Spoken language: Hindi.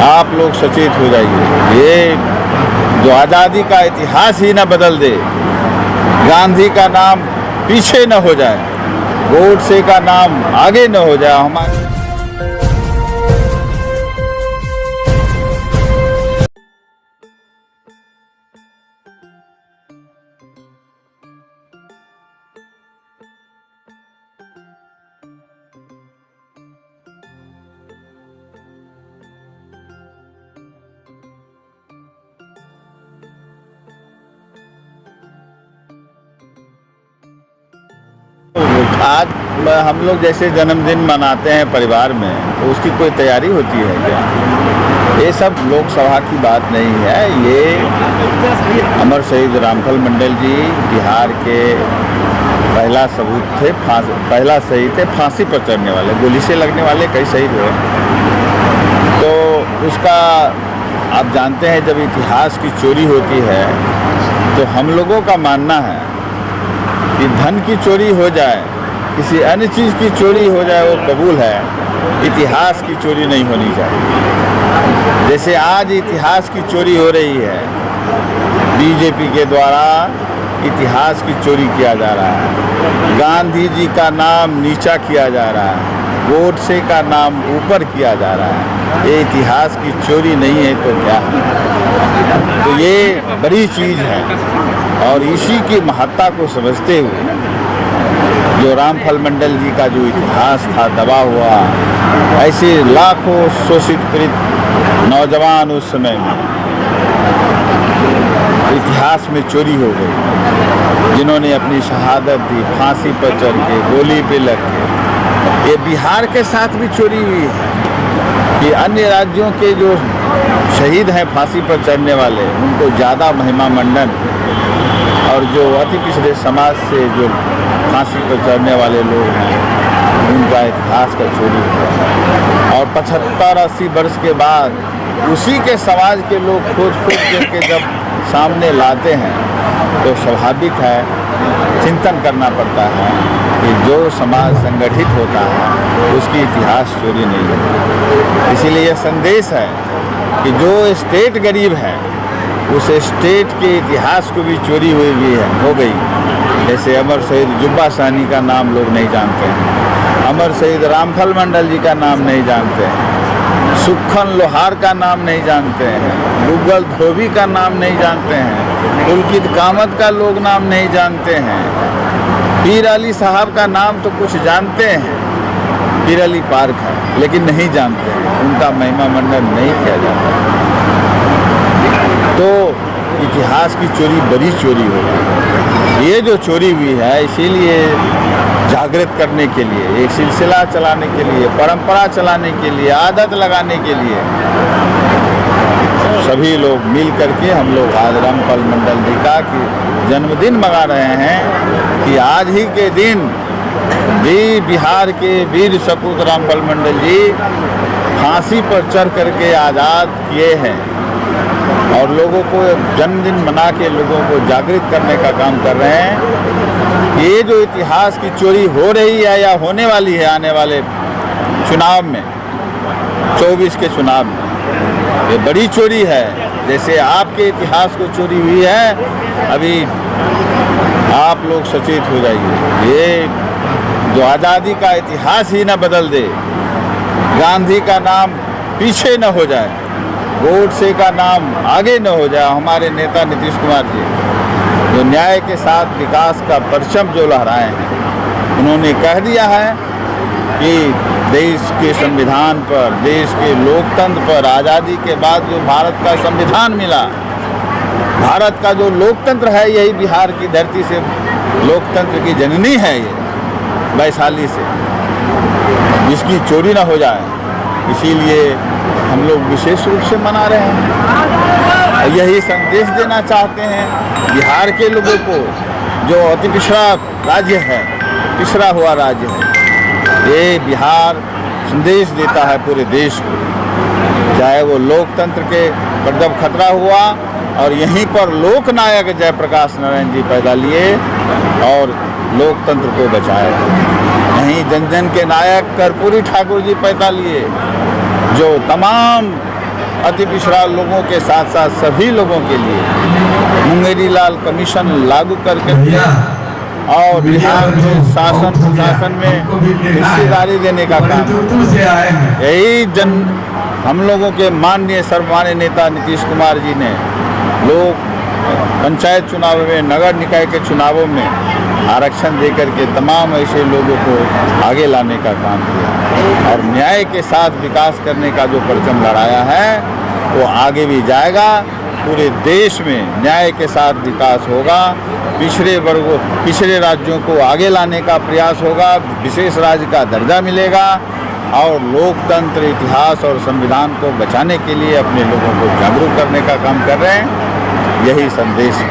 आप लोग सचेत हो जाइए। ये जो आज़ादी का इतिहास ही न बदल दे, गांधी का नाम पीछे न हो जाए, गोडसे का नाम आगे न हो जाए। हमारे आज हम लोग जैसे जन्मदिन मनाते हैं परिवार में, तो उसकी कोई तैयारी होती है क्या? ये सब लोकसभा की बात नहीं है। ये अमर शहीद रामफल मंडल जी बिहार के पहला सबूत थे, पहला शहीद थे फांसी पर चढ़ने वाले, गोली से लगने वाले कई शहीद हुए। तो उसका आप जानते हैं, जब इतिहास की चोरी होती है तो हम लोगों का मानना है कि धन की चोरी हो जाए, किसी अन्य चीज़ की चोरी हो जाए, वो कबूल है, इतिहास की चोरी नहीं होनी चाहिए। जैसे आज इतिहास की चोरी हो रही है, बीजेपी के द्वारा इतिहास की चोरी किया जा रहा है, गांधी जी का नाम नीचा किया जा रहा है, गोडसे का नाम ऊपर किया जा रहा है। ये इतिहास की चोरी नहीं है तो क्या है? तो ये बड़ी चीज़ है, और इसी की महत्ता को समझते हुए जो रामफल मंडल जी का जो इतिहास था दबा हुआ, ऐसे लाखों शोषित पीड़ित नौजवान उस समय में इतिहास में चोरी हो गई, जिन्होंने अपनी शहादत दी फांसी पर चढ़ के, गोली पे लग के। ये बिहार के साथ भी चोरी हुई है कि अन्य राज्यों के जो शहीद हैं फांसी पर चढ़ने वाले, उनको ज़्यादा महिमा मंडन, और जो अति पिछड़े समाज से जो फांसी पर चढ़ने वाले लोग हैं, उनका इतिहास का चोरी हुआ। और 75-80 वर्ष के बाद उसी के समाज के लोग खोज करके जब सामने लाते हैं, तो स्वाभाविक है चिंतन करना पड़ता है कि जो समाज संगठित होता है उसकी इतिहास चोरी नहीं है। इसीलिए यह संदेश है कि जो स्टेट गरीब है, उस स्टेट के इतिहास को भी चोरी हुई हो गई। जैसे अमर शहीद जुब्बा साहनी का नाम लोग नहीं जानते हैं, अमर शहीद रामफल मंडल जी का नाम नहीं जानते हैं, सुखन लोहार का नाम नहीं जानते हैं, मुगल धोबी का नाम नहीं जानते हैं, पुलकित कामत का लोग नाम नहीं जानते हैं, पीर अली साहब का नाम तो कुछ जानते हैं, पीर अली पार्क है, लेकिन नहीं जानते हैं, उनका महिमा मंडन नहीं किया जाता। तो इतिहास की चोरी बड़ी चोरी हो गई। ये जो चोरी हुई है, इसीलिए जागृत करने के लिए, एक सिलसिला चलाने के लिए, परंपरा चलाने के लिए, आदत लगाने के लिए सभी लोग मिल करके हम लोग आज रामफल मंडल जी का जन्मदिन मना रहे हैं कि आज ही के दिन भी बिहार के वीर सपूत रामफल मंडल जी फांसी पर चढ़ करके आज़ाद किए हैं, और लोगों को जन्मदिन मना के लोगों को जागृत करने का काम कर रहे हैं। ये जो इतिहास की चोरी हो रही है या होने वाली है आने वाले चुनाव में, 24 के चुनाव में, ये बड़ी चोरी है। जैसे आपके इतिहास को चोरी हुई है, अभी आप लोग सचेत हो जाइए। ये जो आज़ादी का इतिहास ही न बदल दे, गांधी का नाम पीछे न हो जाए, गोडसे का नाम आगे न हो जाए। हमारे नेता नीतीश कुमार जी जो न्याय के साथ विकास का परचम जो लहराए हैं, उन्होंने कह दिया है कि देश के संविधान पर, देश के लोकतंत्र पर, आज़ादी के बाद जो भारत का संविधान मिला, भारत का जो लोकतंत्र है, यही बिहार की धरती से लोकतंत्र की जननी है, ये वैशाली से, जिसकी चोरी न हो जाए। इसीलिए हम लोग विशेष रूप से मना रहे हैं। यही संदेश देना चाहते हैं बिहार के लोगों को, जो अति पिछड़ा राज्य है, पिछड़ा हुआ राज्य है। ये बिहार संदेश देता है पूरे देश को, चाहे वो लोकतंत्र के पर जब खतरा हुआ, और यहीं पर लोकनायक जयप्रकाश नारायण जी पैदा लिए और लोकतंत्र को बचाया। यहीं जन जन के नायक कर्पूरी ठाकुर जी पैदा लिए, जो तमाम अति पिछड़ा लोगों के साथ साथ सभी लोगों के लिए मुंगेरी लाल कमीशन लागू करके और बिहार के शासन प्रशासन में हिस्सेदारी देने का काम, यही हम लोगों के माननीय सर्वमान्य नेता नीतीश कुमार जी ने लोग पंचायत चुनाव में, नगर निकाय के चुनावों में आरक्षण देकर के तमाम ऐसे लोगों को आगे लाने का काम किया और न्याय के साथ विकास करने का जो परचम लड़ाया है वो आगे भी जाएगा। पूरे देश में न्याय के साथ विकास होगा, पिछड़े वर्गों, पिछड़े राज्यों को आगे लाने का प्रयास होगा, विशेष राज्य का दर्जा मिलेगा और लोकतंत्र, इतिहास और संविधान को बचाने के लिए अपने लोगों को जागरूक करने का काम कर रहे हैं। यही संदेश है।